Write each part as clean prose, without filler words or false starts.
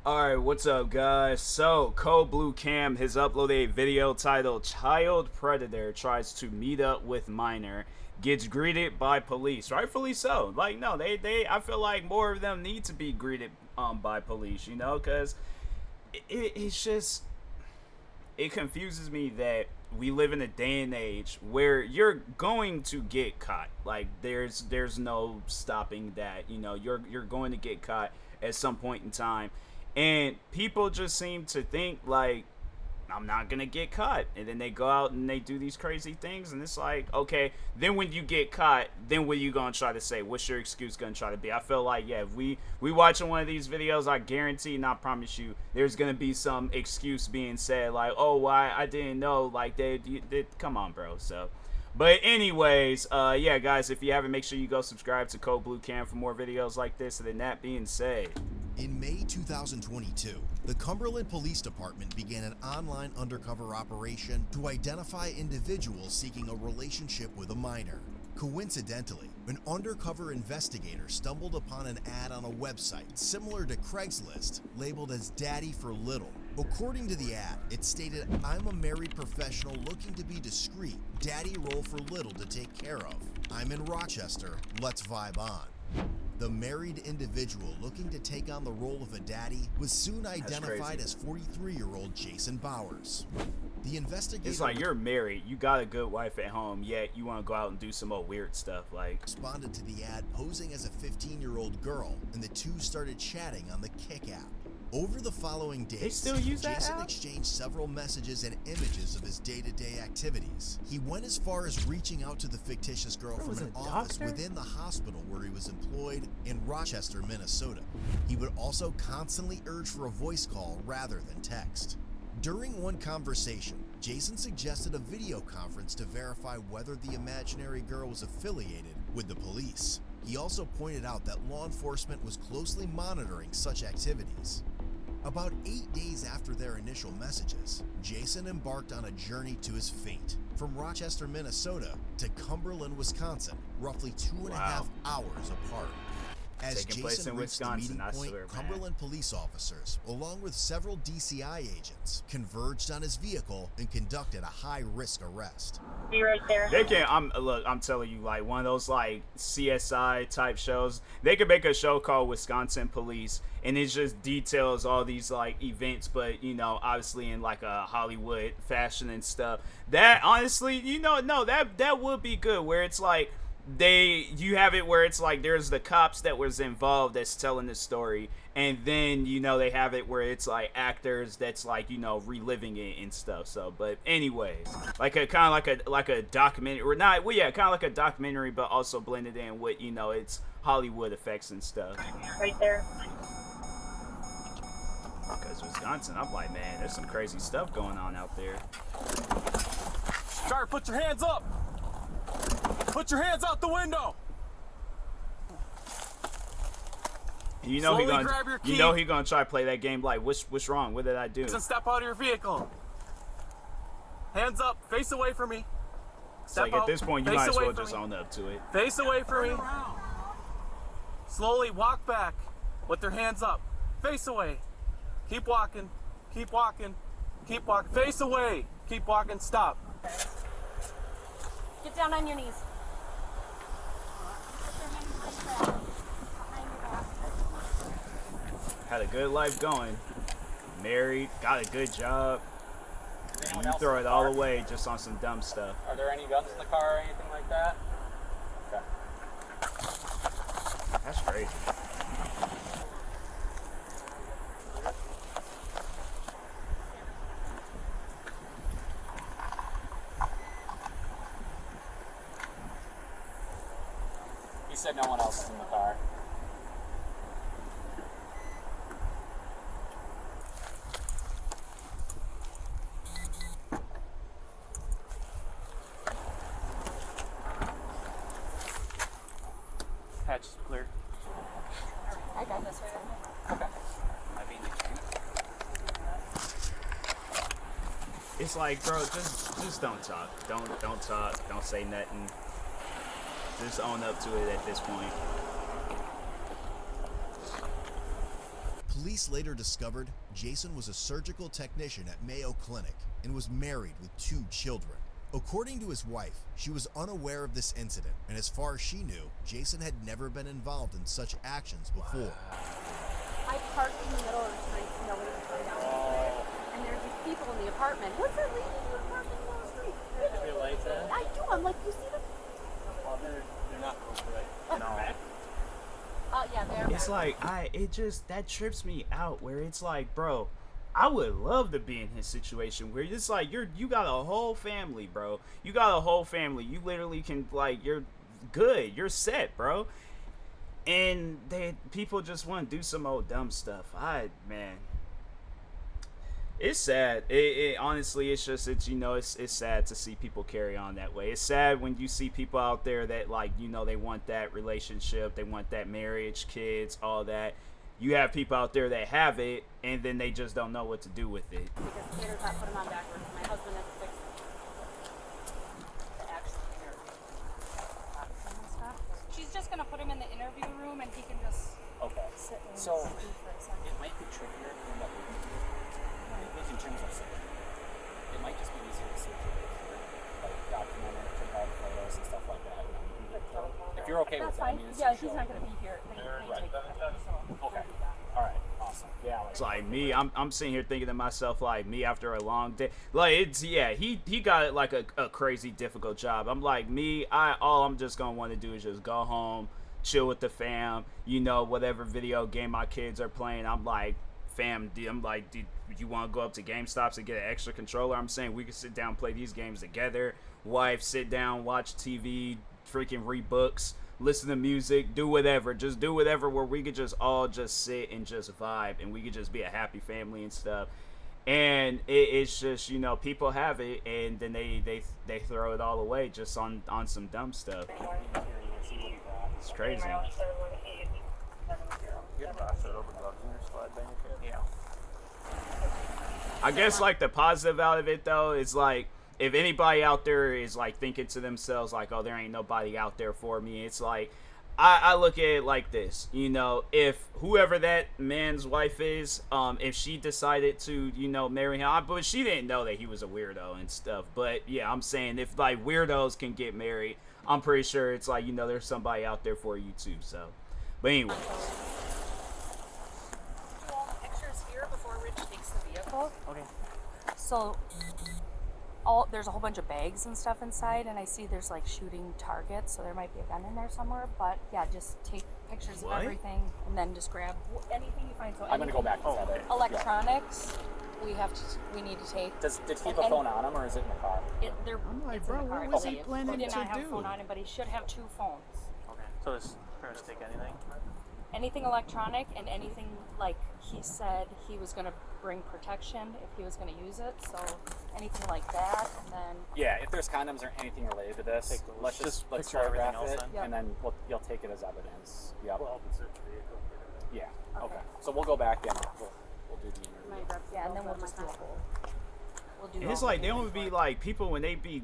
Alright, what's up guys? So, Cold Blue Cam has uploaded a video titled Child Predator Tries to Meet Up with Minor, Gets Greeted by Police. Rightfully so. Like, no, I feel like more of them need to be greeted by police, you know, because it's just, it confuses me that we live in a day and age where you're going to get caught. Like, there's no stopping that, you know, you're going to get caught at some point in time. And people just seem to think like, I'm not gonna get caught, and then they go out and they do these crazy things, and it's like, okay, then when you get caught, then what are you gonna try to say? What's your excuse gonna try to be? I feel like, yeah, if we watching one of these videos, I guarantee and I promise you there's gonna be some excuse being said, like, oh, why I didn't know, like, they come on, bro. So, but anyways, yeah, guys, if you haven't, make sure you go subscribe to Cold Blue Cam for more videos like this. And then that being said, in May 2022, the Cumberland Police Department began an online undercover operation to identify individuals seeking a relationship with a minor. Coincidentally, an undercover investigator stumbled upon an ad on a website similar to Craigslist labeled as Daddy for Little. According to the ad, it stated, "I'm a married professional looking to be discreet. Daddy role for little to take care of. I'm in Rochester. Let's vibe on." The married individual looking to take on the role of a daddy was soon identified as 43-year-old Jason Bowers. The investigator, it's like, you're married, you got a good wife at home, yet you want to go out and do some more weird stuff. Like, responded to the ad posing as a 15-year-old girl, and the two started chatting on the GEEK app. Over the following days, they still use that Jason app? exchanged several messages and images of his day-to-day activities. He went as far as reaching out to the fictitious girl from an office within the hospital where he was employed in Rochester, Minnesota. He would also constantly urge for a voice call rather than text. During one conversation, Jason suggested a video conference to verify whether the imaginary girl was affiliated with the police. He also pointed out that law enforcement was closely monitoring such activities. About 8 days after their initial messages, Jason embarked on a journey to his fate from Rochester, Minnesota to Cumberland, Wisconsin, roughly 2.5 hours apart. As Jason reached the meeting point, Cumberland police officers, along with several DCI agents, converged on his vehicle and conducted a high-risk arrest. Be right there. They can, look, I'm telling you, like, one of those, like, CSI type shows, they could make a show called Wisconsin Police, and it just details all these, like, events, but, you know, obviously in, like, a Hollywood fashion and stuff. That, honestly, you know, no, that would be good, where it's, like, you have it where it's like there's the cops that was involved that's telling the story, and then, you know, they have it where it's like actors that's, like, you know, reliving it and stuff. So, but anyways, like a kind of like a documentary, or not, well, yeah, kind of like a documentary, but also blended in with, you know, it's Hollywood effects and stuff. Right there. Because Wisconsin, I'm like, man, there's some crazy stuff going on out there. Sharp, put your hands up. Put your hands out the window. You know he gonna try to play that game like, what's wrong? What did I do? Step out of your vehicle. Hands up, face away from me. Step like, at this point, you might as well just own up to it. Face away from me. Slowly walk back with their hands up. Face away. Keep walking. Keep walking. Keep walking. Face away. Keep walking. Stop. Get down on your knees. Had a good life going. Married, got a good job. And you throw it all away just on some dumb stuff. Are there any guns in the car or anything like that? Okay. That's crazy. He said no one else is in the car. Hatch is clear. I got this right. Okay. It's like, bro, just don't talk. Don't talk. Don't say nothing. Just own up to it at this point. Police later discovered Jason was a surgical technician at Mayo Clinic and was married with 2 children. According to his wife, she was unaware of this incident, and as far as she knew, Jason had never been involved in such actions before. I parked in the middle of the street, nobody was coming down the street. And there's these people in the apartment. What's that lady doing parking in the middle of the street? You like that? I do. I'm like, you see them? Well, they're not right. No. Yeah, they're. It's like that trips me out where it's like, bro, I would love to be in his situation where it's like you got a whole family, bro. You got a whole family. You literally can you're good. You're set, bro. And people just want to do some old dumb stuff. Man, it's sad. It honestly, it's sad to see people carry on that way. It's sad when you see people out there that they want that relationship, they want that marriage, kids, all that. You have people out there that have it, and then they just don't know what to do with it. Because the tater's not put them on backwards. My husband has fixed the actual hair. She's just gonna put him in the interview room, and he can just Okay. sit and So speak for a second. it might be trickier than what we do. In terms of safety. It might just be easier to see a picture, like document it, take all the photos and stuff like that. If you're okay with That's that, fine. I mean, it's Yeah, your he's show. not gonna be here. Then he can't take pictures, so Okay. All right. Awesome. Yeah. It's like me, I'm sitting here thinking to myself, like, me after a long day, like, he got like a crazy difficult job. I'm like, me, all I'm just gonna want to do is just go home, chill with the fam, whatever video game my kids are playing. I'm like, fam, I'm like, dude, you want to go up to GameStops and get an extra controller? I'm saying we can sit down, play these games together. Wife, sit down, watch TV, freaking read books, listen to music, do whatever. Just do whatever where we could just all just sit and just vibe, and we could just be a happy family and stuff. And it's just, people have it, and then they throw it all away just on some dumb stuff. It's crazy. I guess the positive out of it though is if anybody out there is thinking to themselves oh, there ain't nobody out there for me, it's I look at it like this, if whoever that man's wife is, if she decided to marry him, but she didn't know that he was a weirdo and stuff, but yeah, I'm saying if weirdos can get married, I'm pretty sure it's there's somebody out there for you too. So but anyway, pictures here before Rich takes the vehicle. Okay. So there's a whole bunch of bags and stuff inside, and I see there's shooting targets, so there might be a gun in there somewhere. But yeah, just take pictures What? of everything, and then just grab anything you find. So I'm gonna go back to that. Electronics, we need to take. Did he keep a phone on him, or is it in the car? I'm like, it's bro, in the car. what was he He planning did to not have a do? phone on him, but he should have 2 phones. Okay. So this parents take anything? Anything electronic, and anything he said he was going to bring protection if he was going to use it. So anything like that, and then Yeah. If there's condoms or anything related to this, Take those. let's Just let's picture everything photograph else it, then? Yep. and then you'll take it as evidence. Yep. We'll help and search the vehicle. Yeah. Okay. Okay. So we'll go back and we'll do the interview. yeah, and then we'll just do a whole. We'll do. And it's all the they things don't be for- people when they be,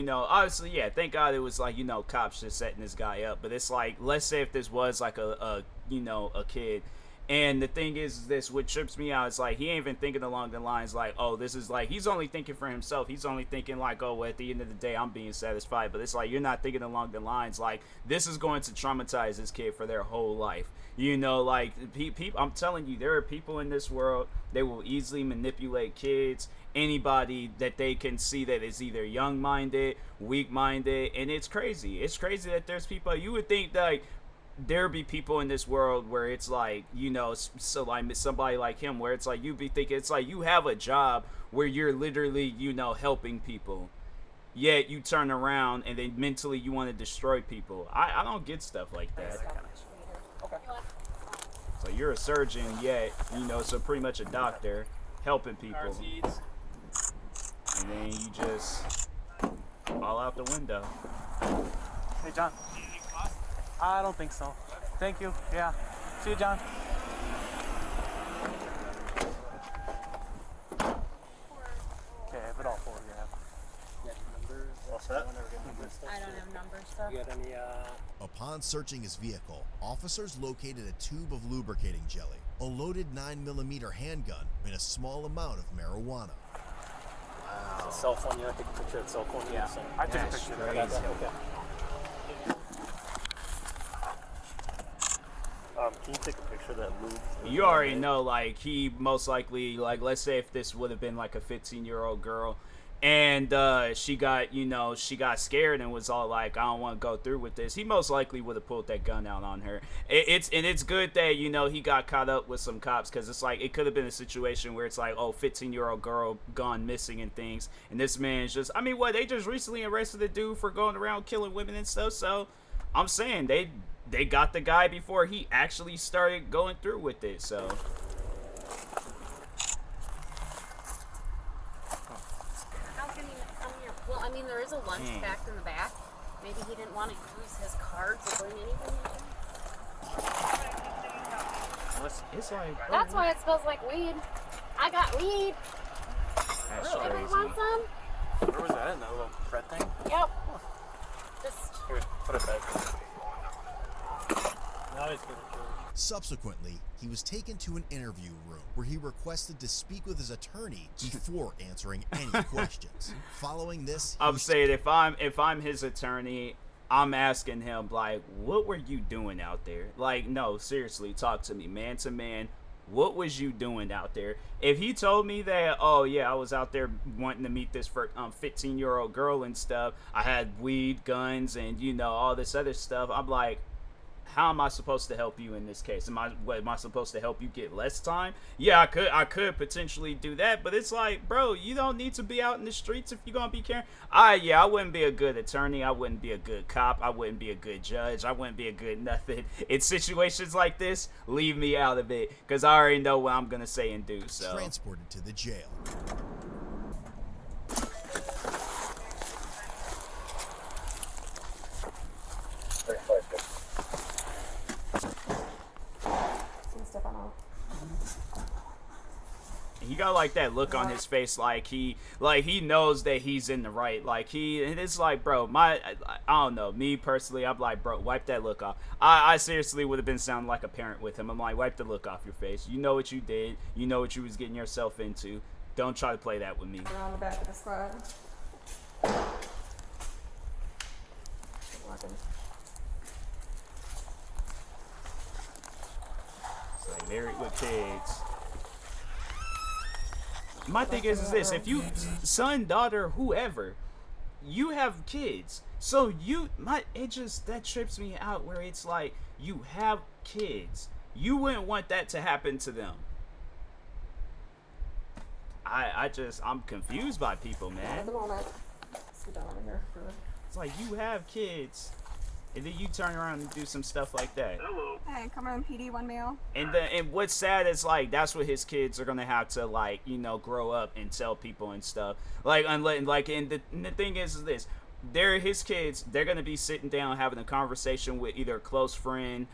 obviously, yeah, thank God it was cops just setting this guy up. But it's let's say if this was a kid. And the thing is this, what trips me out is he ain't even thinking along the lines oh, this is he's only thinking for himself. He's only thinking oh, well, at the end of the day, I'm being satisfied. But it's you're not thinking along the lines this is going to traumatize this kid for their whole life. People, I'm telling you, there are people in this world, they will easily manipulate kids, anybody that they can see that is either young-minded, weak-minded, and it's crazy. It's crazy that there's people, you would think there be people in this world where it's so somebody like him, where it's you'd be thinking it's you have a job where you're literally helping people, yet you turn around and then mentally you want to destroy people. I don't get stuff like that. Okay. So you're a surgeon, yet so pretty much a doctor helping people, and then you just fall out the window. Hey, John. I don't think so. Thank you. Yeah. See you, John. Okay, I have it all for you. All set? I don't have numbers, so. You got any, Upon searching his vehicle, officers located a tube of lubricating jelly, a loaded 9mm handgun, and a small amount of marijuana. Wow. Cell phone, you know, take a picture of the cell phone. Yeah. I took a That's picture crazy. of that. Okay. Can you take a picture of that lube? You already know, like, he most likely, like, let's say if this would have been like a 15-year-old girl and she got, you know, she got scared and was all like, I don't want to go through with this, he most likely would have pulled that gun out on her. It's good that, you know, he got caught up with some cops, because it's like, it could have been a situation where it's like, oh, 15-year-old girl gone missing and things, and this man's just, I mean, what, they just recently arrested a dude for going around killing women and stuff, so I'm saying they got the guy before he actually started going through with it, so. How can he come here? Well, I mean, there is a lunch packed in the back. Maybe he didn't want to use his card to bring anything with him. It's like, bro, That's why it smells like weed. I got weed. that's Anybody crazy. want some? Where was that in that little thread thing? Yep. Just Here, put it back. Now he's gonna kill you. Subsequently, he was taken to an interview room where he requested to speak with his attorney before answering any questions. Following this, I'm saying if I'm his attorney, I'm asking him, like, what were you doing out there? Like, no, seriously, talk to me, man to man. What was you doing out there? If he told me that, oh yeah, I was out there wanting to meet this 15-year-old girl and stuff, I had weed, guns, and, you know, all this other stuff, I'm like, how am I supposed to help you in this case? Am I supposed to help you get less time? Yeah, I could potentially do that, but it's like, bro, you don't need to be out in the streets if you're gonna be caring. I wouldn't be a good attorney. I wouldn't be a good cop. I wouldn't be a good judge. I wouldn't be a good nothing. In situations like this, leave me out of it, because I already know what I'm gonna say and do. So. transported to the jail. He got like that look on his face, like he knows that he's in the right. Like it's like, bro, I don't know, me personally, I'm like, bro, wipe that look off. I seriously would have been sounding like a parent with him. I'm like, wipe the look off your face. You know what you did. You know what you was getting yourself into. Don't try to play that with me. Around the back of the slide. It's like married with kids. My thing is this: if you son, daughter, whoever, you have kids, so that trips me out. Where it's like, you have kids, you wouldn't want that to happen to them. I'm confused by people, man. At the moment. Sit down over here for It's like, you have kids, and then you turn around and do some stuff like that. Hey, Cumberland PD, one male. And what's sad is, like, that's what his kids are gonna have to, like, you know, grow up and tell people and stuff. Like, and the thing is this: they're his kids. They're gonna be sitting down having a conversation with either a close friend,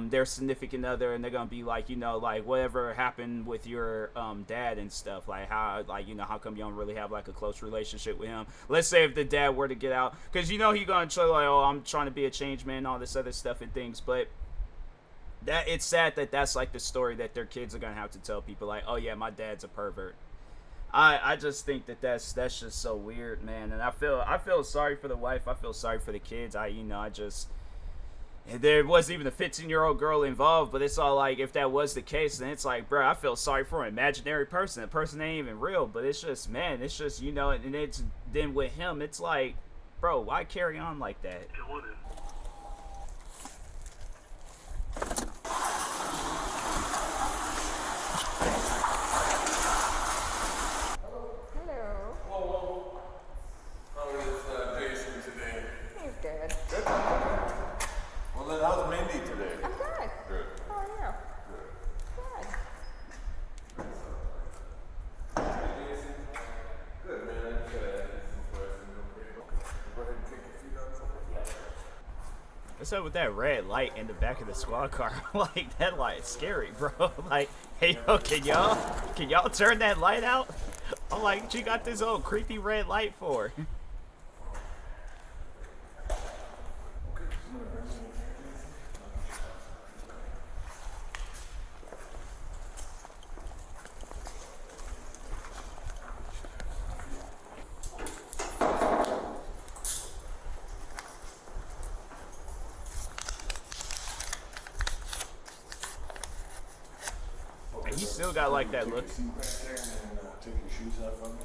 their significant other, and they're gonna be like, you know, like, whatever happened with your dad and stuff, like, how, like, you know, how come you don't really have like a close relationship with him? Let's say if the dad were to get out, because, you know, he gonna try, like, oh, I'm trying to be a change man, all this other stuff and things. But that it's sad that that's like the story that their kids are gonna have to tell people, like, oh yeah, my dad's a pervert. I just think that's just so weird, man. And I feel sorry for the wife. I feel sorry for the kids. There wasn't even a 15-year-old girl involved, but it's all like, if that was the case, then it's like, bro, I feel sorry for an imaginary person. The person ain't even real, but it's just, man, it's just, you know, and it's, then with him, it's like, bro, why carry on like that? Hello. How is Jason today? He's good. Good. Well, then how's Mindy today? I'm good. Good. How are you? Good. Good, man. I just gotta ask you some questions, okay? Go ahead and take your feet up. What's up with that red light in the back of the squad car? Like, that light's scary, bro. Like, hey, yo, can y'all turn that light out? I'm like, what you got this old creepy red light for? still got like that look. Take your seat back there and take your shoes off on me.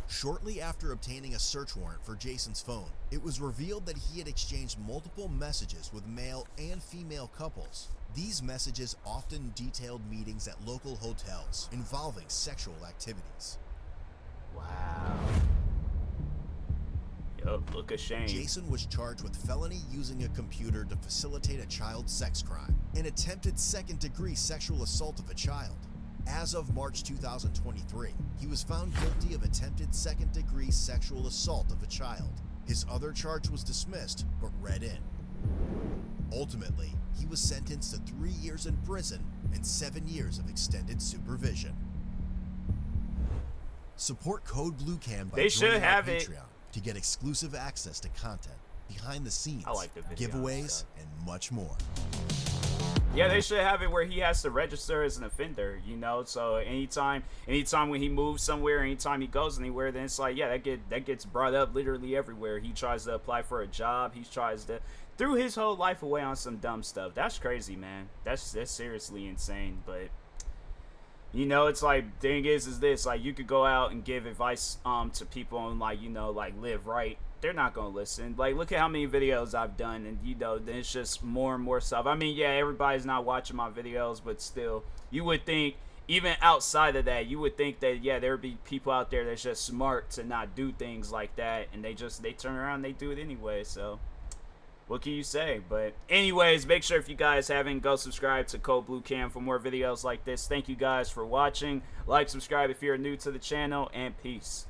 Shortly after obtaining a search warrant for Jason's phone, it was revealed that he had exchanged multiple messages with male and female couples. These messages often detailed meetings at local hotels involving sexual activities. Wow. Yup, look ashamed. Jason was charged with felony using a computer to facilitate a child sex crime and attempted second-degree sexual assault of a child. As of March 2023, he was found guilty of attempted second-degree sexual assault of a child. His other charge was dismissed, but read in. Ultimately, he was sentenced to 3 years in prison and 7 years of extended supervision. Support Code Blue Cam by They should joining our have it. Patreon to get exclusive access to content, behind the scenes, I like the video giveaways, stuff. and much more. Yeah, they should have it where he has to register as an offender, you know. So anytime when he moves somewhere, anytime he goes anywhere, then it's like, yeah, that gets brought up literally everywhere. He tries to apply for a job. He tries to threw his whole life away on some dumb stuff. That's crazy, man. That's seriously insane. But you know, it's like, thing is this, like, you could go out and give advice to people and, like, you know, like, live right. They're not gonna listen. Like, look at how many videos I've done, and you know, then it's just more and more stuff. I mean, yeah, everybody's not watching my videos, but still, you would think, even outside of that, you would think that, yeah, there would be people out there that's just smart to not do things like that, and they turn around and they do it anyway. So what can you say? But anyways, make sure if you guys haven't, go subscribe to Code Blue Cam for more videos like this. Thank you guys for watching. Like, subscribe if you're new to the channel, and peace.